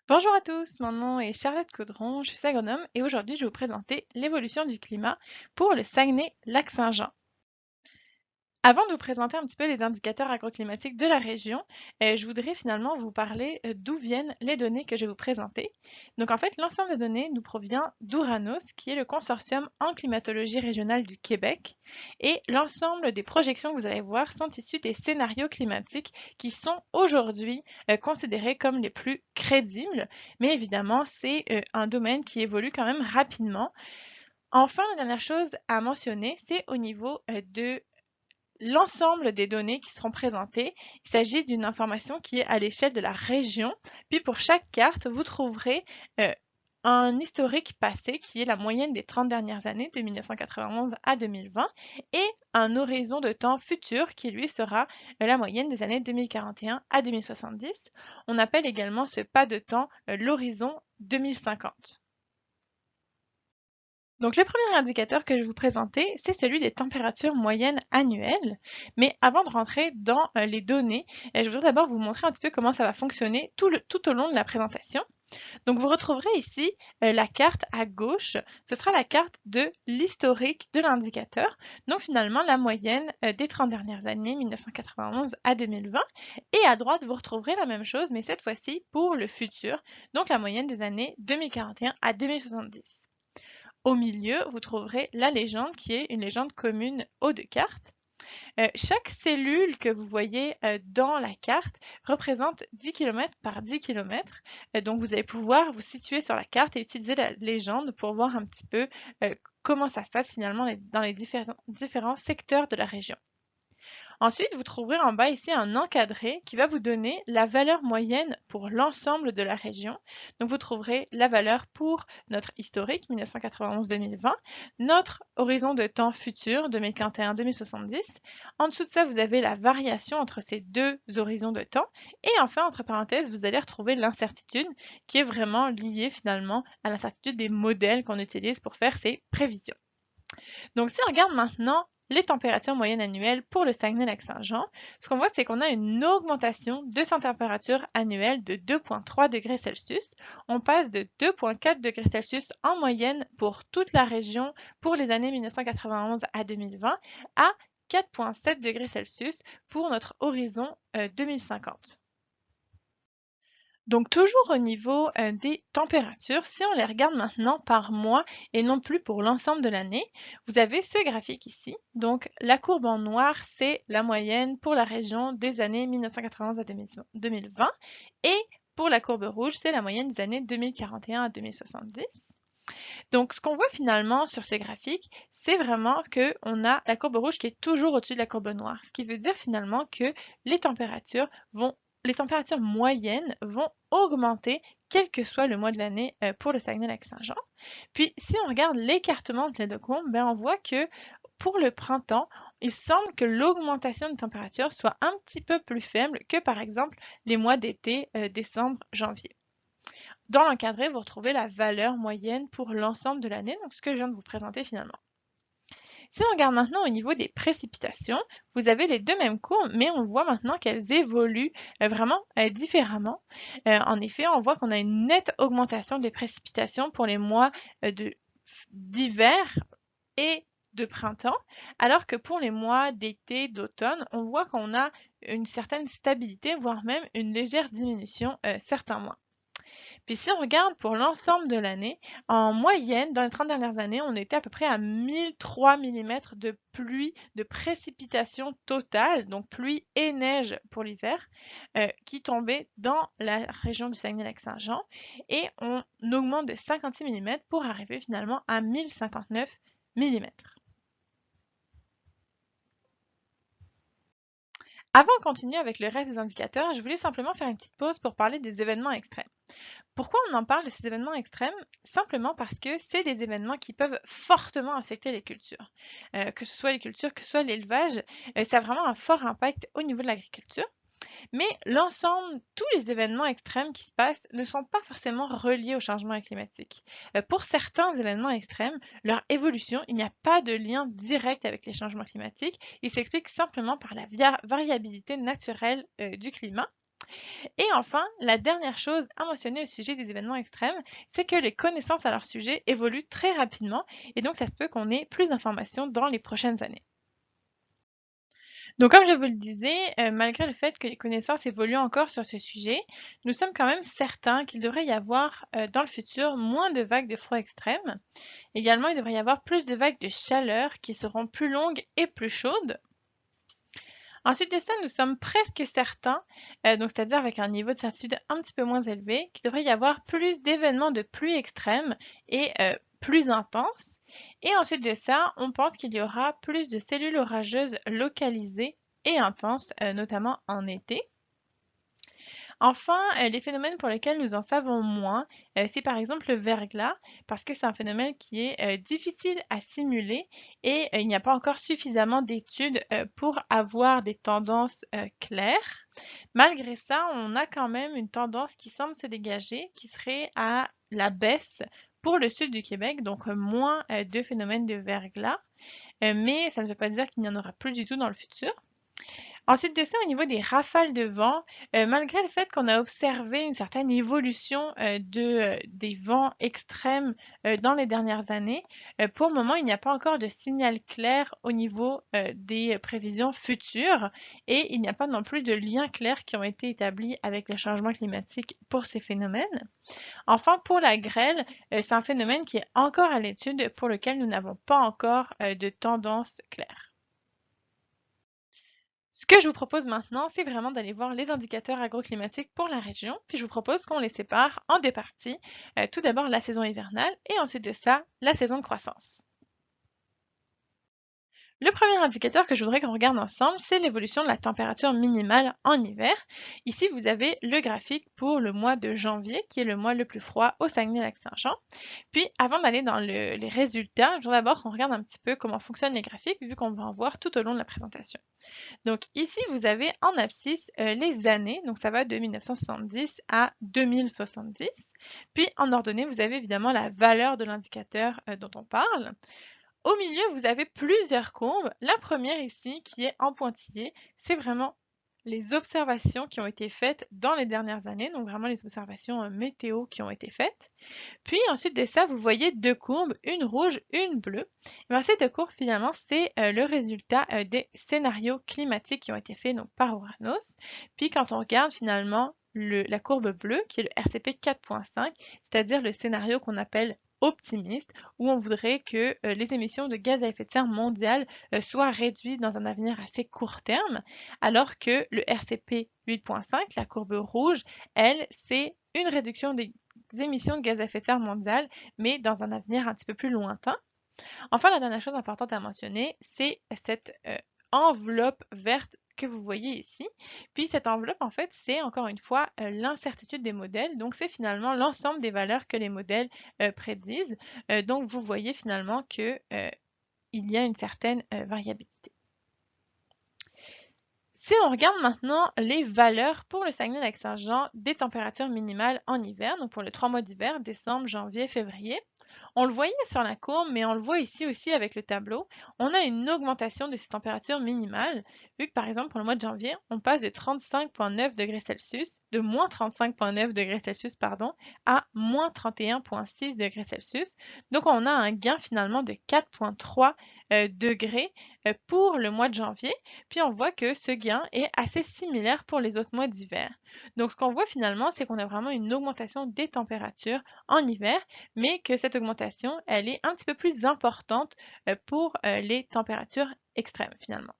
Bonjour à tous, mon nom est Charlotte Caudron, je suis agronome et aujourd'hui je vais vous présenter l'évolution du climat pour le Saguenay-Lac-Saint-Jean. Avant de vous présenter un petit peu les indicateurs agroclimatiques de la région, je voudrais finalement vous parler d'où viennent les données que je vais vous présenter. Donc en fait, l'ensemble des données nous provient d'Ouranos, qui est le consortium en climatologie régionale du Québec, et l'ensemble des projections que vous allez voir sont issues des scénarios climatiques qui sont aujourd'hui considérés comme les plus crédibles, mais évidemment, c'est un domaine qui évolue quand même rapidement. Enfin, la dernière chose à mentionner, c'est au niveau de l'ensemble des données qui seront présentées. Il s'agit d'une information qui est à l'échelle de la région. Puis pour chaque carte, vous trouverez un historique passé qui est la moyenne des 30 dernières années, de 1991 à 2020, et un horizon de temps futur qui lui sera la moyenne des années 2041 à 2070. On appelle également ce pas de temps l'horizon 2050. Donc, le premier indicateur que je vais vous présenter, c'est celui des températures moyennes annuelles. Mais avant de rentrer dans les données, je voudrais d'abord vous montrer un petit peu comment ça va fonctionner tout au long de la présentation. Donc, vous retrouverez ici la carte à gauche. Ce sera la carte de l'historique de l'indicateur. Donc, finalement, la moyenne des 30 dernières années, 1991 à 2020. Et à droite, vous retrouverez la même chose, mais cette fois-ci pour le futur. Donc, la moyenne des années 2041 à 2070. Au milieu, vous trouverez la légende qui est une légende commune aux deux cartes. Chaque cellule que vous voyez dans la carte représente 10 km par 10 km. Donc vous allez pouvoir vous situer sur la carte et utiliser la légende pour voir un petit peu comment ça se passe finalement dans les différents secteurs de la région. Ensuite, vous trouverez en bas ici un encadré qui va vous donner la valeur moyenne pour l'ensemble de la région. Donc, vous trouverez la valeur pour notre historique 1991-2020, notre horizon de temps futur 2041-2070. En dessous de ça, vous avez la variation entre ces deux horizons de temps. Et enfin, entre parenthèses, vous allez retrouver l'incertitude qui est vraiment liée finalement à l'incertitude des modèles qu'on utilise pour faire ces prévisions. Donc, si on regarde maintenant les températures moyennes annuelles pour le Saguenay-Lac-Saint-Jean, ce qu'on voit, c'est qu'on a une augmentation de sa température annuelle de 2,3 degrés Celsius. On passe de 2,4 degrés Celsius en moyenne pour toute la région pour les années 1991 à 2020 à 4,7 degrés Celsius pour notre horizon 2050. Donc toujours au niveau des températures, si on les regarde maintenant par mois et non plus pour l'ensemble de l'année, vous avez ce graphique ici. Donc la courbe en noir, c'est la moyenne pour la région des années 1991 à 2020 et pour la courbe rouge, c'est la moyenne des années 2041 à 2070. Donc, ce qu'on voit finalement sur ces graphiques, c'est vraiment qu'on a la courbe rouge qui est toujours au-dessus de la courbe noire, ce qui veut dire finalement que les températures les températures moyennes vont augmenter quel que soit le mois de l'année pour le Saguenay-Lac-Saint-Jean. Puis, si on regarde l'écartement entre les deux courbes, ben, on voit que pour le printemps, il semble que l'augmentation de température soit un petit peu plus faible que par exemple les mois d'été, décembre, janvier. Dans l'encadré, vous retrouvez la valeur moyenne pour l'ensemble de l'année, donc ce que je viens de vous présenter finalement. Si on regarde maintenant au niveau des précipitations, vous avez les deux mêmes courbes, mais on voit maintenant qu'elles évoluent vraiment différemment. En effet, on voit qu'on a une nette augmentation des précipitations pour les mois d'hiver et de printemps, alors que pour les mois d'été, d'automne, on voit qu'on a une certaine stabilité, voire même une légère diminution certains mois. Puis si on regarde pour l'ensemble de l'année, en moyenne, dans les 30 dernières années, on était à peu près à 1003 mm de pluie, de précipitation totale, donc pluie et neige pour l'hiver, qui tombait dans la région du Saguenay-Lac-Saint-Jean. Et on augmente de 56 mm pour arriver finalement à 1059 mm. Avant de continuer avec le reste des indicateurs, je voulais simplement faire une petite pause pour parler des événements extrêmes. Pourquoi on en parle de ces événements extrêmes? Simplement parce que c'est des événements qui peuvent fortement affecter les cultures. Que ce soit les cultures, que ce soit l'élevage, ça a vraiment un fort impact au niveau de l'agriculture. Mais l'ensemble, tous les événements extrêmes qui se passent ne sont pas forcément reliés au changement climatique. Pour certains événements extrêmes, leur évolution, il n'y a pas de lien direct avec les changements climatiques. Il s'explique simplement par la variabilité naturelle du climat. Et enfin, la dernière chose à mentionner au sujet des événements extrêmes, c'est que les connaissances à leur sujet évoluent très rapidement et donc ça se peut qu'on ait plus d'informations dans les prochaines années. Donc comme je vous le disais, malgré le fait que les connaissances évoluent encore sur ce sujet, nous sommes quand même certains qu'il devrait y avoir dans le futur moins de vagues de froid extrême. Également, il devrait y avoir plus de vagues de chaleur qui seront plus longues et plus chaudes. Ensuite de ça, nous sommes presque certains, donc c'est-à-dire avec un niveau de certitude un petit peu moins élevé, qu'il devrait y avoir plus d'événements de pluie extrêmes et plus intenses. Et ensuite de ça, on pense qu'il y aura plus de cellules orageuses localisées et intenses, notamment en été. Enfin, les phénomènes pour lesquels nous en savons moins, c'est par exemple le verglas, parce que c'est un phénomène qui est difficile à simuler et il n'y a pas encore suffisamment d'études pour avoir des tendances claires. Malgré ça, on a quand même une tendance qui semble se dégager, qui serait à la baisse pour le sud du Québec, donc moins de phénomènes de verglas, mais ça ne veut pas dire qu'il n'y en aura plus du tout dans le futur. Ensuite de ça, au niveau des rafales de vent, malgré le fait qu'on a observé une certaine évolution des vents extrêmes dans les dernières années, pour le moment, il n'y a pas encore de signal clair au niveau des prévisions futures et il n'y a pas non plus de liens clairs qui ont été établis avec le changement climatique pour ces phénomènes. Enfin, pour la grêle, c'est un phénomène qui est encore à l'étude pour lequel nous n'avons pas encore de tendance claire. Ce que je vous propose maintenant, c'est vraiment d'aller voir les indicateurs agroclimatiques pour la région, puis je vous propose qu'on les sépare en deux parties. Tout d'abord la saison hivernale et ensuite de ça, la saison de croissance. Le premier indicateur que je voudrais qu'on regarde ensemble, c'est l'évolution de la température minimale en hiver. Ici, vous avez le graphique pour le mois de janvier, qui est le mois le plus froid au Saguenay-Lac-Saint-Jean. Puis, avant d'aller dans les résultats, je voudrais d'abord qu'on regarde un petit peu comment fonctionnent les graphiques, vu qu'on va en voir tout au long de la présentation. Donc ici, vous avez en abscisse les années, donc ça va de 1970 à 2070. Puis en ordonnée, vous avez évidemment la valeur de l'indicateur dont on parle. Au milieu, vous avez plusieurs courbes. La première ici, qui est en pointillé, c'est vraiment les observations qui ont été faites dans les dernières années, donc vraiment les observations météo qui ont été faites. Puis ensuite de ça, vous voyez deux courbes, une rouge, une bleue. Et bien, ces deux courbes, finalement, c'est le résultat des scénarios climatiques qui ont été faits donc, par Oranos. Puis quand on regarde finalement la courbe bleue, qui est le RCP 4.5, c'est-à-dire le scénario qu'on appelle optimiste, où on voudrait que les émissions de gaz à effet de serre mondiales soient réduites dans un avenir assez court terme, alors que le RCP 8.5, la courbe rouge, elle, c'est une réduction des émissions de gaz à effet de serre mondiales, mais dans un avenir un petit peu plus lointain. Enfin, la dernière chose importante à mentionner, c'est cette enveloppe verte que vous voyez ici. Puis cette enveloppe, en fait, c'est encore une fois l'incertitude des modèles. Donc, c'est finalement l'ensemble des valeurs que les modèles prédisent. Donc, vous voyez finalement que il y a une certaine variabilité. Si on regarde maintenant les valeurs pour le Saguenay-Lac-Saint-Jean des températures minimales en hiver, donc pour les 3 mois d'hiver, décembre, janvier, février, on le voyait sur la courbe, mais on le voit ici aussi avec le tableau, on a une augmentation de ces températures minimales, vu que par exemple pour le mois de janvier, on passe de 35,9 degrés Celsius, de moins 35,9 degrés Celsius, pardon, à moins 31,6 degrés Celsius. Donc on a un gain finalement de 4,3 degrés pour le mois de janvier, puis on voit que ce gain est assez similaire pour les autres mois d'hiver. Donc ce qu'on voit finalement, c'est qu'on a vraiment une augmentation des températures en hiver, mais que cette augmentation, elle est un petit peu plus importante pour les températures extrêmes finalement.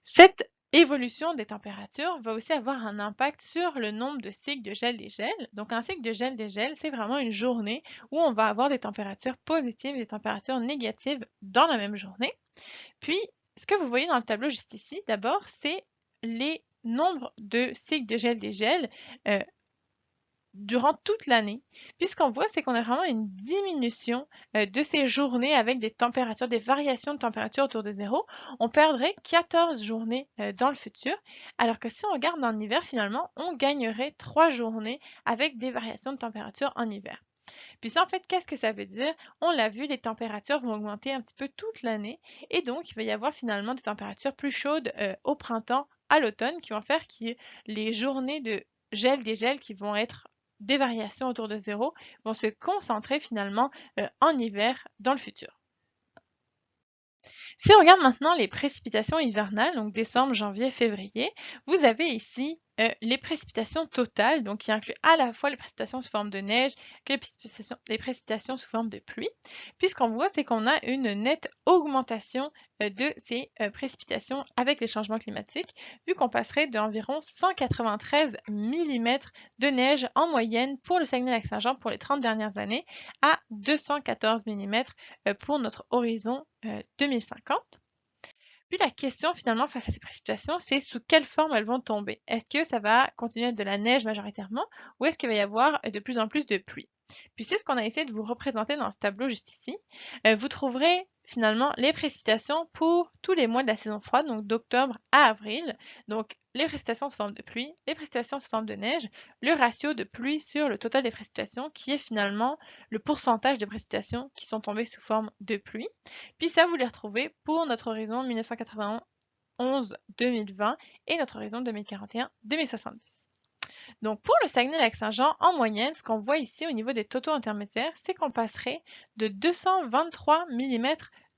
Cette évolution des températures va aussi avoir un impact sur le nombre de cycles de gel-dégel. Donc un cycle de gel-dégel, c'est vraiment une journée où on va avoir des températures positives et des températures négatives dans la même journée. Puis, ce que vous voyez dans le tableau juste ici, d'abord, c'est les nombres de cycles de gel-dégel durant toute l'année. Puis ce qu'on voit, c'est qu'on a vraiment une diminution de ces journées avec des températures, des variations de température autour de zéro. On perdrait 14 journées dans le futur, alors que si on regarde en hiver, finalement, on gagnerait 3 journées avec des variations de température en hiver. Puis ça, en fait, qu'est-ce que ça veut dire? On l'a vu, les températures vont augmenter un petit peu toute l'année et donc il va y avoir finalement des températures plus chaudes au printemps à l'automne qui vont faire que les journées de gel, dégel qui vont être des variations autour de zéro vont se concentrer finalement en hiver dans le futur. Si on regarde maintenant les précipitations hivernales, donc décembre, janvier, février, vous avez ici les précipitations totales, donc qui incluent à la fois les précipitations sous forme de neige que les précipitations sous forme de pluie. Puis ce qu'on voit, c'est qu'on a une nette augmentation de ces précipitations avec les changements climatiques, vu qu'on passerait d'environ 193 mm de neige en moyenne pour le Saguenay-Lac-Saint-Jean pour les 30 dernières années à 214 mm pour notre horizon 2050. Puis la question finalement face à ces précipitations, c'est sous quelle forme elles vont tomber. Est-ce que ça va continuer à être de la neige majoritairement ou est-ce qu'il va y avoir de plus en plus de pluie? Puis c'est ce qu'on a essayé de vous représenter dans ce tableau juste ici. Vous trouverez finalement les précipitations pour tous les mois de la saison froide, donc d'octobre à avril. Donc les précipitations sous forme de pluie, les précipitations sous forme de neige, le ratio de pluie sur le total des précipitations qui est finalement le pourcentage de précipitations qui sont tombées sous forme de pluie. Puis ça, vous les retrouvez pour notre horizon 1991-2020 et notre horizon 2041-2070. Donc pour le Saguenay-Lac-Saint-Jean, en moyenne, ce qu'on voit ici au niveau des totaux intermédiaires, c'est qu'on passerait de 223 mm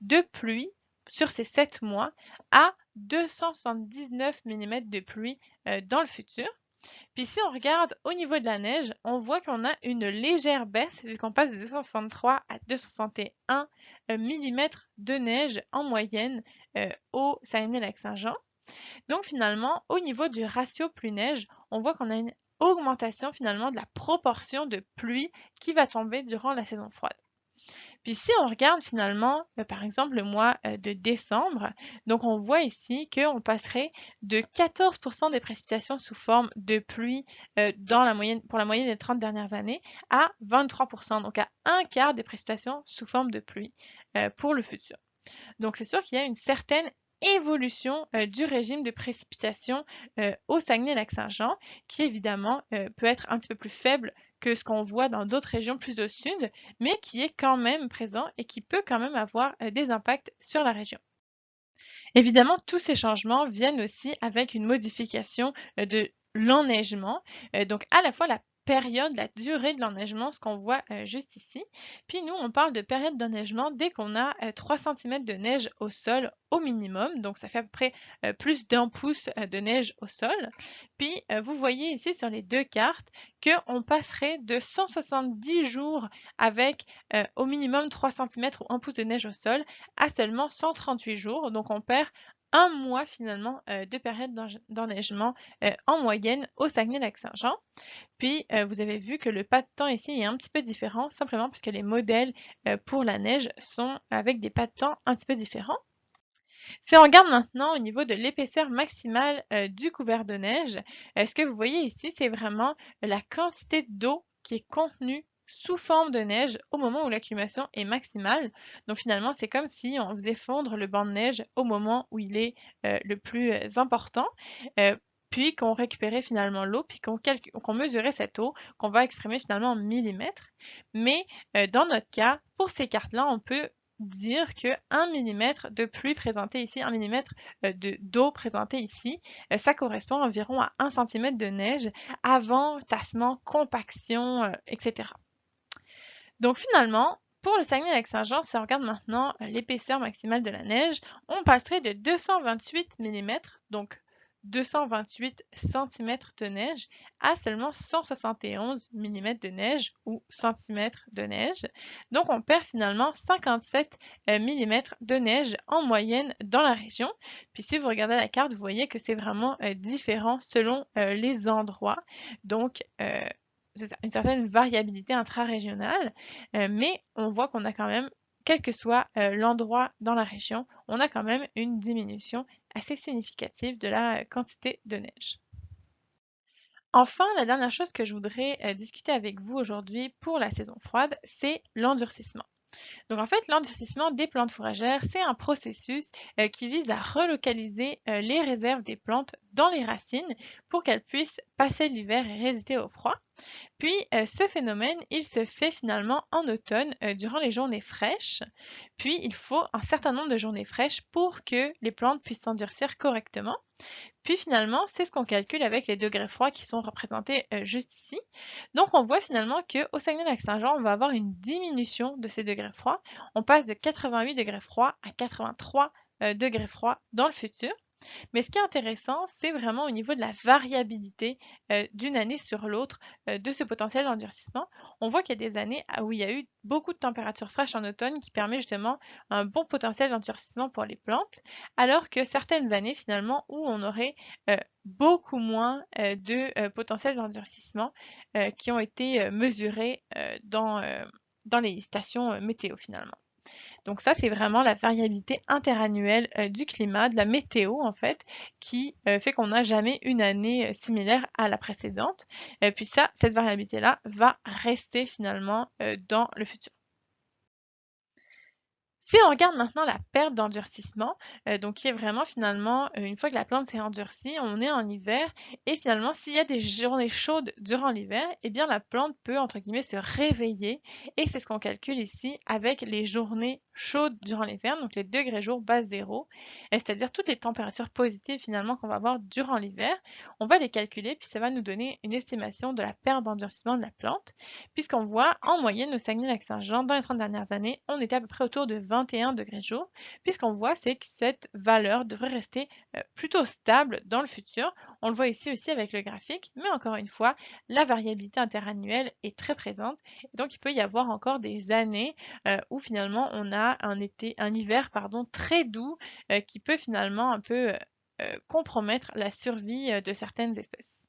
de pluie sur ces 7 mois à 279 mm de pluie dans le futur. Puis si on regarde au niveau de la neige, on voit qu'on a une légère baisse vu qu'on passe de 263 à 261 mm de neige en moyenne au Saguenay-Lac-Saint-Jean. Donc finalement, au niveau du ratio pluie-neige, on voit qu'on a une augmentation finalement de la proportion de pluie qui va tomber durant la saison froide. Puis si on regarde finalement, par exemple, le mois de décembre, donc on voit ici qu'on passerait de 14% des précipitations sous forme de pluie pour la moyenne des 30 dernières années à 23%, donc à un quart des précipitations sous forme de pluie pour le futur. Donc c'est sûr qu'il y a une certaine évolution du régime de précipitation au Saguenay-Lac-Saint-Jean, qui évidemment peut être un petit peu plus faible que ce qu'on voit dans d'autres régions plus au sud, mais qui est quand même présent et qui peut quand même avoir des impacts sur la région. Évidemment, tous ces changements viennent aussi avec une modification de l'enneigement, donc à la fois la période, la durée de l'enneigement, ce qu'on voit juste ici. Puis nous, on parle de période d'enneigement dès qu'on a 3 cm de neige au sol au minimum, donc ça fait à peu près plus d'1 pouce de neige au sol. Puis vous voyez ici sur les deux cartes qu'on passerait de 170 jours avec au minimum 3 cm ou 1 pouce de neige au sol à seulement 138 jours, donc on perd un mois finalement de période d'enneigement en moyenne au Saguenay-Lac-Saint-Jean. Puis vous avez vu que le pas de temps ici est un petit peu différent, simplement parce que les modèles pour la neige sont avec des pas de temps un petit peu différents. Si on regarde maintenant au niveau de l'épaisseur maximale du couvert de neige, ce que vous voyez ici, c'est vraiment la quantité d'eau qui est contenue sous forme de neige au moment où l'accumulation est maximale. Donc finalement, c'est comme si on faisait fondre le banc de neige au moment où il est le plus important. Puis qu'on récupérait finalement l'eau, puis qu'on mesurait cette eau, qu'on va exprimer finalement en millimètres. Mais dans notre cas, pour ces cartes-là, on peut dire que 1 mm de pluie présentée ici, 1 mm d'eau présentée ici, ça correspond environ à 1 cm de neige avant tassement, compaction, etc. Donc finalement, pour le Saguenay-Lac-Saint-Jean, si on regarde maintenant l'épaisseur maximale de la neige, on passerait de 228 mm, donc 228 cm de neige, à seulement 171 mm de neige ou centimètres de neige. Donc on perd finalement 57 mm de neige en moyenne dans la région. Puis si vous regardez la carte, vous voyez que c'est vraiment différent selon les endroits. Donc une certaine variabilité intra-régionale, mais on voit qu'on a quand même, quel que soit l'endroit dans la région, on a quand même une diminution assez significative de la quantité de neige. Enfin, la dernière chose que je voudrais discuter avec vous aujourd'hui pour la saison froide, c'est l'endurcissement. Donc en fait, l'endurcissement des plantes fourragères, c'est un processus qui vise à relocaliser les réserves des plantes dans les racines pour qu'elles puissent passer l'hiver et résister au froid. Puis ce phénomène, il se fait finalement en automne durant les journées fraîches. Puis il faut un certain nombre de journées fraîches pour que les plantes puissent s'endurcir correctement. Puis finalement, c'est ce qu'on calcule avec les degrés froids qui sont représentés juste ici. Donc on voit finalement qu'au Saguenay-Lac-Saint-Jean, on va avoir une diminution de ces degrés froids. On passe de 88 degrés froids à 83 degrés froids dans le futur. Mais ce qui est intéressant, c'est vraiment au niveau de la variabilité d'une année sur l'autre de ce potentiel d'endurcissement. On voit qu'il y a des années où il y a eu beaucoup de températures fraîches en automne qui permet justement un bon potentiel d'endurcissement pour les plantes, alors que certaines années finalement où on aurait beaucoup moins de potentiel d'endurcissement qui ont été mesurés dans les stations météo finalement. Donc ça, c'est vraiment la variabilité interannuelle du climat, de la météo en fait, qui fait qu'on n'a jamais une année similaire à la précédente. Puis ça, cette variabilité-là va rester finalement dans le futur. Si on regarde maintenant la perte d'endurcissement, donc qui est vraiment finalement, une fois que la plante s'est endurcie, on est en hiver et finalement s'il y a des journées chaudes durant l'hiver, eh bien la plante peut entre guillemets «se réveiller» et c'est ce qu'on calcule ici avec les journées chaudes durant l'hiver, donc les degrés jour base 0, c'est-à-dire toutes les températures positives finalement qu'on va avoir durant l'hiver. On va les calculer puis ça va nous donner une estimation de la perte d'endurcissement de la plante, puisqu'on voit en moyenne au Saguenay-Lac-Saint-Jean, dans les 30 dernières années, on était à peu près autour de 21 degrés jour. Puis ce qu'on voit, c'est que cette valeur devrait rester plutôt stable dans le futur. On le voit ici aussi avec le graphique, mais encore une fois, la variabilité interannuelle est très présente. Et donc il peut y avoir encore des années où finalement on a un hiver pardon, très doux qui peut finalement un peu compromettre la survie de certaines espèces.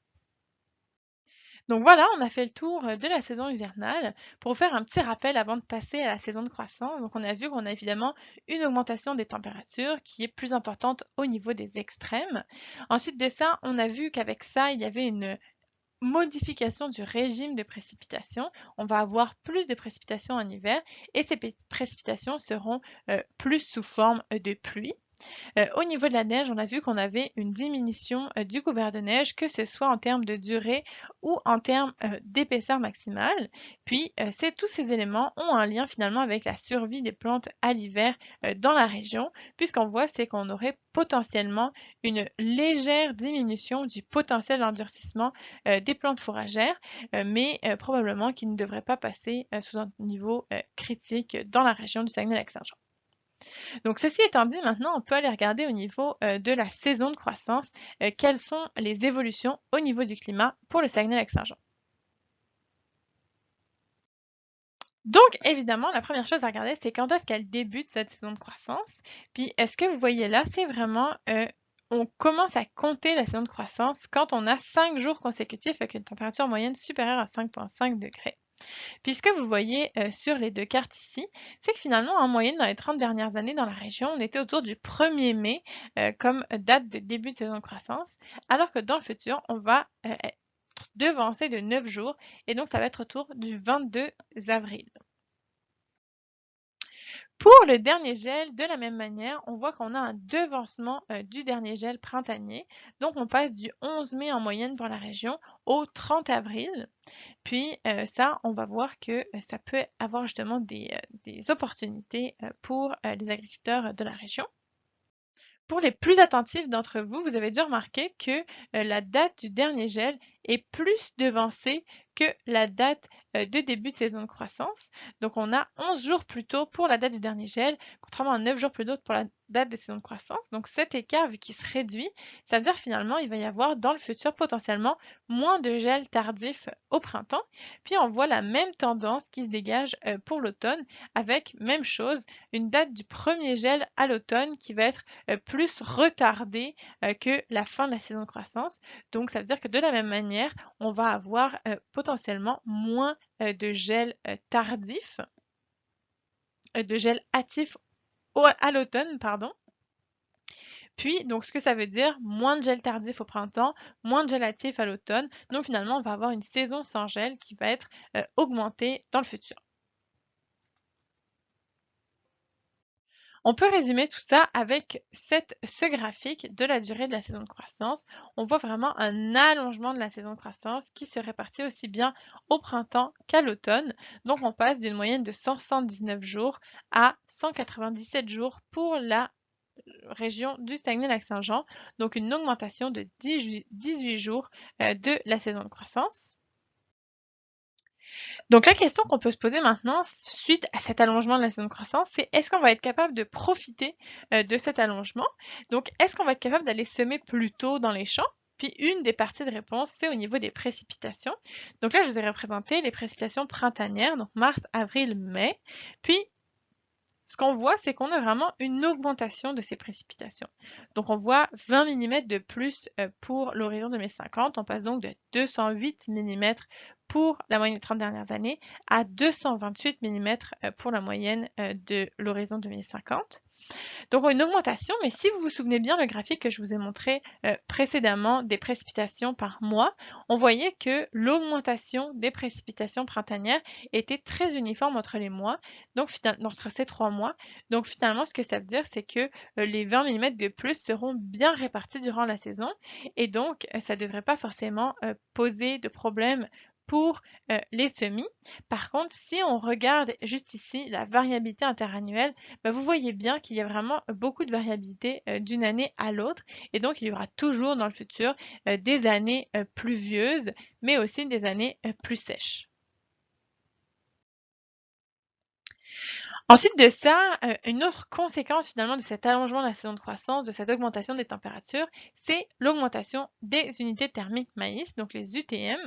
Donc voilà, on a fait le tour de la saison hivernale. Pour vous faire un petit rappel avant de passer à la saison de croissance, donc on a vu qu'on a évidemment une augmentation des températures qui est plus importante au niveau des extrêmes. Ensuite de ça, on a vu qu'avec ça, il y avait une modification du régime de précipitation. On va avoir plus de précipitations en hiver et ces précipitations seront plus sous forme de pluie. Au niveau de la neige, on a vu qu'on avait une diminution du couvert de neige, que ce soit en termes de durée ou en termes d'épaisseur maximale. Puis, tous ces éléments ont un lien finalement avec la survie des plantes à l'hiver dans la région, puisqu'on voit c'est qu'on aurait potentiellement une légère diminution du potentiel d'endurcissement des plantes fourragères, mais probablement qui ne devrait pas passer sous un niveau critique dans la région du Saguenay-Lac-Saint-Jean. Donc ceci étant dit, maintenant on peut aller regarder au niveau de la saison de croissance, quelles sont les évolutions au niveau du climat pour le Saguenay-Lac-Saint-Jean. Donc évidemment, la première chose à regarder, c'est quand est-ce qu'elle débute cette saison de croissance. Puis ce que vous voyez là, c'est vraiment on commence à compter la saison de croissance quand on a 5 jours consécutifs avec une température moyenne supérieure à 5,5 degrés. Puis ce que vous voyez sur les deux cartes ici, c'est que finalement, en moyenne, dans les 30 dernières années dans la région, on était autour du 1er mai comme date de début de saison de croissance, alors que dans le futur, on va être devancé de 9 jours, et donc ça va être autour du 22 avril. Pour le dernier gel, de la même manière, on voit qu'on a un devancement du dernier gel printanier. Donc, on passe du 11 mai en moyenne pour la région au 30 avril. Puis ça, on va voir que ça peut avoir justement des opportunités pour les agriculteurs de la région. Pour les plus attentifs d'entre vous, vous avez dû remarquer que la date du dernier gel est plus devancée que la date de début de saison de croissance. Donc on a 11 jours plus tôt pour la date du dernier gel, contrairement à 9 jours plus tôt pour la date de saison de croissance. Donc cet écart, vu qu'il se réduit, ça veut dire finalement il va y avoir dans le futur potentiellement moins de gel tardif au printemps. Puis on voit la même tendance qui se dégage pour l'automne avec même chose, une date du premier gel à l'automne qui va être plus retardée que la fin de la saison de croissance. Donc ça veut dire que de la même manière, on va avoir potentiellement moins de gel tardif, de gel hâtif à l'automne, pardon. Puis, donc, ce que ça veut dire, moins de gel tardif au printemps, moins de gel hâtif à l'automne. Donc, finalement, on va avoir une saison sans gel qui va être augmentée dans le futur. On peut résumer tout ça avec ce graphique de la durée de la saison de croissance. On voit vraiment un allongement de la saison de croissance qui se répartit aussi bien au printemps qu'à l'automne. Donc on passe d'une moyenne de 179 jours à 197 jours pour la région du Saguenay-Lac-Saint-Jean, donc une augmentation de 18 jours de la saison de croissance. Donc la question qu'on peut se poser maintenant, suite à cet allongement de la saison de croissance, c'est est-ce qu'on va être capable de profiter de cet allongement? Donc est-ce qu'on va être capable d'aller semer plus tôt dans les champs? Puis une des parties de réponse, c'est au niveau des précipitations. Donc là, je vous ai représenté les précipitations printanières, donc mars, avril, mai. Puis ce qu'on voit, c'est qu'on a vraiment une augmentation de ces précipitations. Donc on voit 20 mm de plus pour l'horizon 2050. On passe donc de 208 mm pour la moyenne des 30 dernières années à 228 mm pour la moyenne de l'horizon 2050. Donc une augmentation, mais si vous vous souvenez bien le graphique que je vous ai montré précédemment des précipitations par mois, on voyait que l'augmentation des précipitations printanières était très uniforme entre les mois, donc entre ces 3 mois. Donc finalement, ce que ça veut dire, c'est que les 20 mm de plus seront bien répartis durant la saison et donc ça ne devrait pas forcément poser de problème pour les semis. Par contre, si on regarde juste ici la variabilité interannuelle, vous voyez bien qu'il y a vraiment beaucoup de variabilité d'une année à l'autre et donc il y aura toujours dans le futur des années pluvieuses, mais aussi des années plus sèches. Ensuite de ça, une autre conséquence finalement de cet allongement de la saison de croissance, de cette augmentation des températures, c'est l'augmentation des unités thermiques maïs, donc les UTM.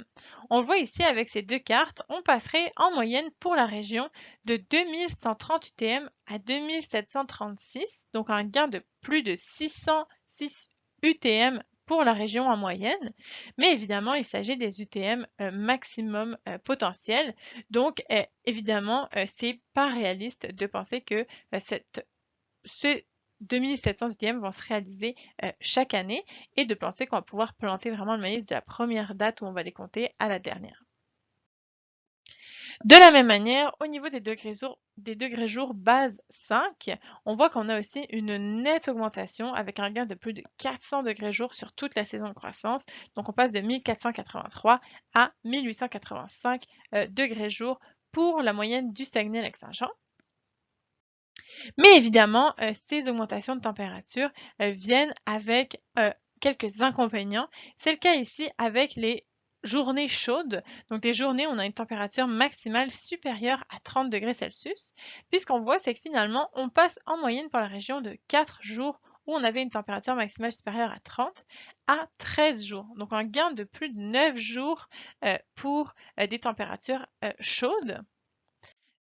On le voit ici avec ces deux cartes, on passerait en moyenne pour la région de 2130 UTM à 2736, donc un gain de plus de 606 UTM pour la région en moyenne, mais évidemment, il s'agit des UTM maximum potentiels. Donc, évidemment, c'est pas réaliste de penser que ce 2700 UTM vont se réaliser chaque année et de penser qu'on va pouvoir planter vraiment le maïs de la première date où on va les compter à la dernière. De la même manière, au niveau des degrés jours base 5, on voit qu'on a aussi une nette augmentation avec un gain de plus de 400 degrés jours sur toute la saison de croissance. Donc on passe de 1483 à 1885 degrés jours pour la moyenne du Saguenay-Lac-Saint-Jean. Mais évidemment, ces augmentations de température viennent avec quelques inconvénients. C'est le cas ici avec les journées chaudes. Donc des journées où on a une température maximale supérieure à 30 degrés Celsius. Puisqu'on voit, c'est que finalement, on passe en moyenne pour la région de 4 jours où on avait une température maximale supérieure à 30 à 13 jours. Donc un gain de plus de 9 jours pour des températures chaudes.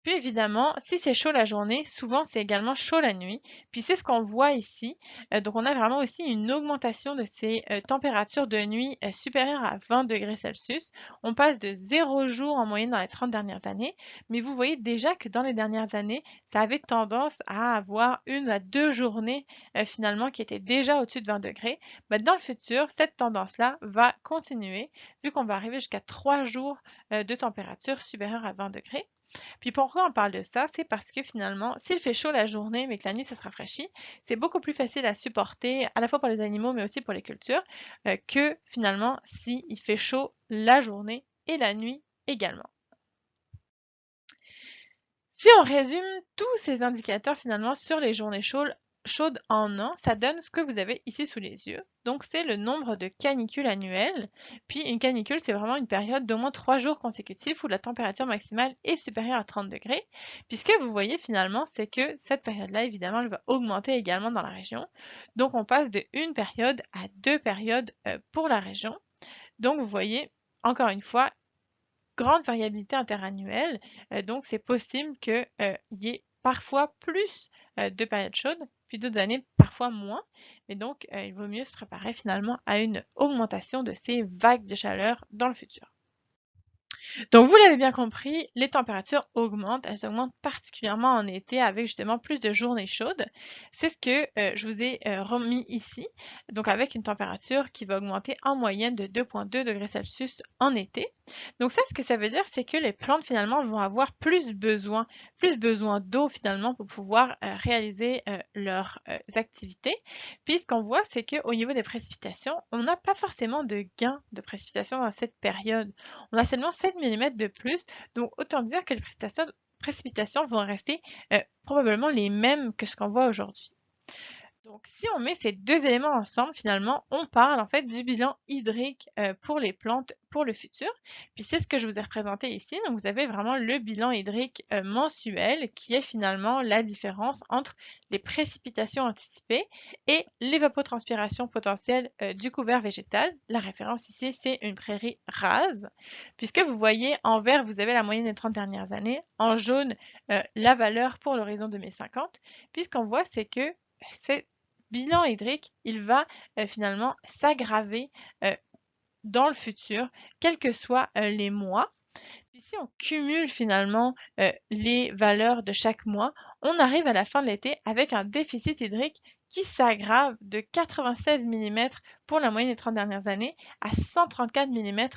Puis évidemment, si c'est chaud la journée, souvent c'est également chaud la nuit. Puis c'est ce qu'on voit ici. Donc on a vraiment aussi une augmentation de ces températures de nuit supérieures à 20 degrés Celsius. On passe de 0 jour en moyenne dans les 30 dernières années. Mais vous voyez déjà que dans les dernières années, ça avait tendance à avoir 1 à 2 journées finalement qui étaient déjà au-dessus de 20 degrés. Dans le futur, cette tendance-là va continuer vu qu'on va arriver jusqu'à 3 jours de température supérieure à 20 degrés. Puis pourquoi on parle de ça? C'est parce que finalement, s'il fait chaud la journée, mais que la nuit, ça se rafraîchit, c'est beaucoup plus facile à supporter, à la fois pour les animaux, mais aussi pour les cultures, que finalement, s'il fait chaud la journée et la nuit également. Si on résume tous ces indicateurs finalement sur les journées chaudes en an, ça donne ce que vous avez ici sous les yeux. Donc c'est le nombre de canicules annuelles. Puis une canicule, c'est vraiment une période d'au moins 3 jours consécutifs où la température maximale est supérieure à 30 degrés. Puis ce que vous voyez finalement, c'est que cette période-là, évidemment, elle va augmenter également dans la région. Donc on passe de une période à 2 périodes pour la région. Donc vous voyez, encore une fois, grande variabilité interannuelle. Donc, c'est possible qu'il y ait parfois plus de périodes chaudes, puis d'autres années parfois moins. Et donc, il vaut mieux se préparer finalement à une augmentation de ces vagues de chaleur dans le futur. Donc, vous l'avez bien compris, les températures augmentent. Elles augmentent particulièrement en été avec justement plus de journées chaudes. C'est ce que je vous ai remis ici. Donc, avec une température qui va augmenter en moyenne de 2,2 degrés Celsius en été. Donc, ça, ce que ça veut dire, c'est que les plantes finalement vont avoir plus besoin d'eau finalement pour pouvoir réaliser leurs activités. Puis, ce qu'on voit, c'est qu'au niveau des précipitations, on n'a pas forcément de gain de précipitation dans cette période. On a seulement 7 mm de plus, donc autant dire que les précipitations vont rester probablement les mêmes que ce qu'on voit aujourd'hui. Donc, si on met ces deux éléments ensemble, finalement, on parle en fait du bilan hydrique pour les plantes pour le futur. Puis c'est ce que je vous ai représenté ici. Donc, vous avez vraiment le bilan hydrique mensuel qui est finalement la différence entre les précipitations anticipées et l'évapotranspiration potentielle du couvert végétal. La référence ici, c'est une prairie rase. Puisque vous voyez, en vert, vous avez la moyenne des 30 dernières années. En jaune, la valeur pour l'horizon 2050. Puis ce qu'on voit, c'est que c'est bilan hydrique, il va finalement s'aggraver dans le futur, quels que soient les mois. Puis si on cumule finalement les valeurs de chaque mois, on arrive à la fin de l'été avec un déficit hydrique qui s'aggrave de 96 mm pour la moyenne des 30 dernières années à 134 mm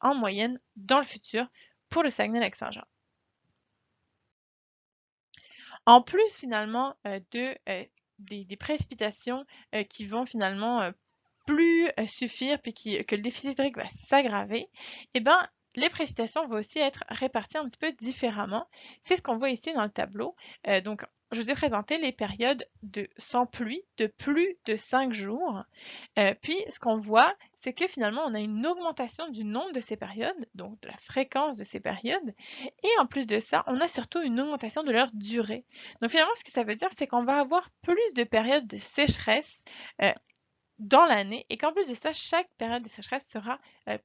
en moyenne dans le futur pour le Saguenay-Lac-Saint-Jean. En plus finalement des précipitations qui vont finalement plus suffire puis que le déficit hydrique va s'aggraver, eh ben, les précipitations vont aussi être réparties un petit peu différemment. C'est ce qu'on voit ici dans le tableau. Donc, je vous ai présenté les périodes sans pluie de plus de 5 jours. Puis, ce qu'on voit, c'est que finalement, on a une augmentation du nombre de ces périodes, donc de la fréquence de ces périodes. Et en plus de ça, on a surtout une augmentation de leur durée. Donc, finalement, ce que ça veut dire, c'est qu'on va avoir plus de périodes de sécheresse dans l'année et qu'en plus de ça, chaque période de sécheresse sera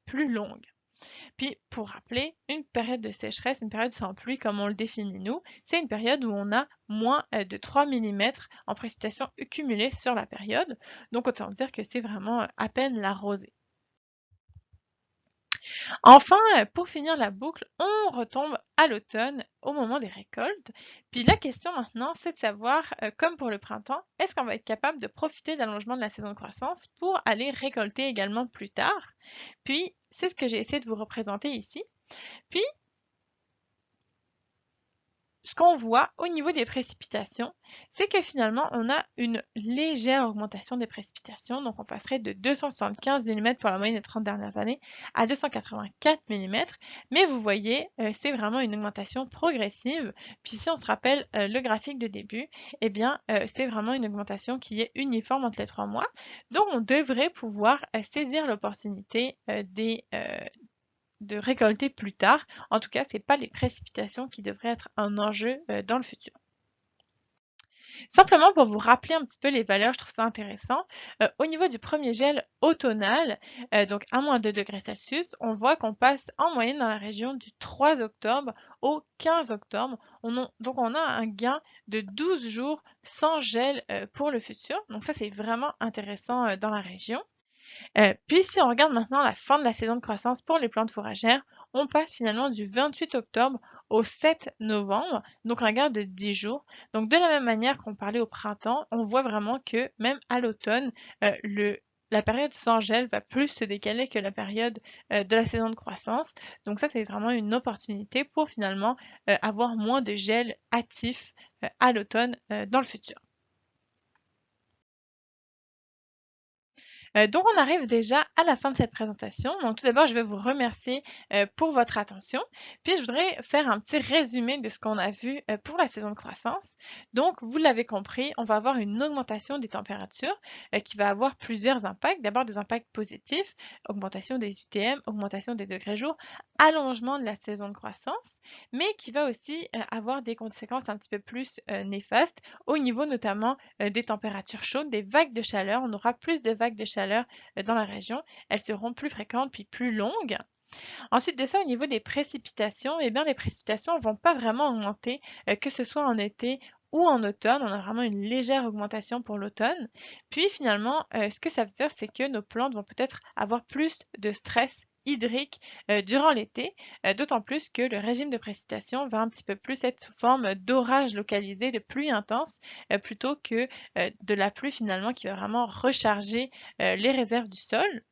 plus longue. Puis, pour rappeler, une période de sécheresse, une période sans pluie, comme on le définit nous, c'est une période où on a moins de 3 mm en précipitation cumulée sur la période. Donc, autant dire que c'est vraiment à peine la rosée. Enfin, pour finir la boucle, on retombe à l'automne au moment des récoltes. Puis la question maintenant, c'est de savoir, comme pour le printemps, est-ce qu'on va être capable de profiter de l'allongement de la saison de croissance pour aller récolter également plus tard? Puis, c'est ce que j'ai essayé de vous représenter ici. Puis, ce qu'on voit au niveau des précipitations, c'est que finalement, on a une légère augmentation des précipitations. Donc, on passerait de 275 mm pour la moyenne des 30 dernières années à 284 mm. Mais vous voyez, c'est vraiment une augmentation progressive. Puis si on se rappelle le graphique de début, eh bien, c'est vraiment une augmentation qui est uniforme entre les 3 mois. Donc, on devrait pouvoir saisir l'opportunité de récolter plus tard. En tout cas, ce n'est pas les précipitations qui devraient être un enjeu dans le futur. Simplement pour vous rappeler un petit peu les valeurs, je trouve ça intéressant. Au niveau du premier gel automnal, donc à moins 2 degrés Celsius, on voit qu'on passe en moyenne dans la région du 3 octobre au 15 octobre. Donc on a un gain de 12 jours sans gel pour le futur. Donc ça, c'est vraiment intéressant dans la région. Puis si on regarde maintenant la fin de la saison de croissance pour les plantes fourragères, on passe finalement du 28 octobre au 7 novembre, donc un gain de 10 jours. Donc de la même manière qu'on parlait au printemps, on voit vraiment que même à l'automne, la période sans gel va plus se décaler que la période de la saison de croissance. Donc ça, c'est vraiment une opportunité pour finalement avoir moins de gel hâtif à l'automne dans le futur. Donc, on arrive déjà à la fin de cette présentation. Donc, tout d'abord, je vais vous remercier pour votre attention. Puis, je voudrais faire un petit résumé de ce qu'on a vu pour la saison de croissance. Donc, vous l'avez compris, on va avoir une augmentation des températures qui va avoir plusieurs impacts. D'abord, des impacts positifs, augmentation des UTM, augmentation des degrés jours, allongement de la saison de croissance, mais qui va aussi avoir des conséquences un petit peu plus néfastes au niveau notamment des températures chaudes, des vagues de chaleur. On aura plus de vagues de chaleur dans la région. Elles seront plus fréquentes puis plus longues. Ensuite de ça, au niveau des précipitations, eh bien, les précipitations ne vont pas vraiment augmenter, que ce soit en été ou en automne. On a vraiment une légère augmentation pour l'automne. Puis finalement, ce que ça veut dire, c'est que nos plantes vont peut-être avoir plus de stress hydrique durant l'été, d'autant plus que le régime de précipitation va un petit peu plus être sous forme d'orage localisé, de pluie intense, plutôt que de la pluie finalement qui va vraiment recharger les réserves du sol.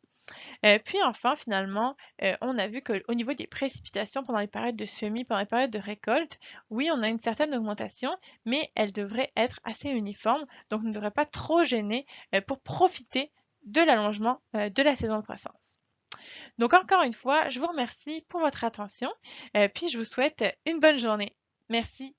Puis enfin, finalement, on a vu qu'au niveau des précipitations pendant les périodes de semis, pendant les périodes de récolte, oui, on a une certaine augmentation, mais elle devrait être assez uniforme, donc ne devrait pas trop gêner pour profiter de l'allongement de la saison de croissance. Donc encore une fois, je vous remercie pour votre attention, puis je vous souhaite une bonne journée. Merci.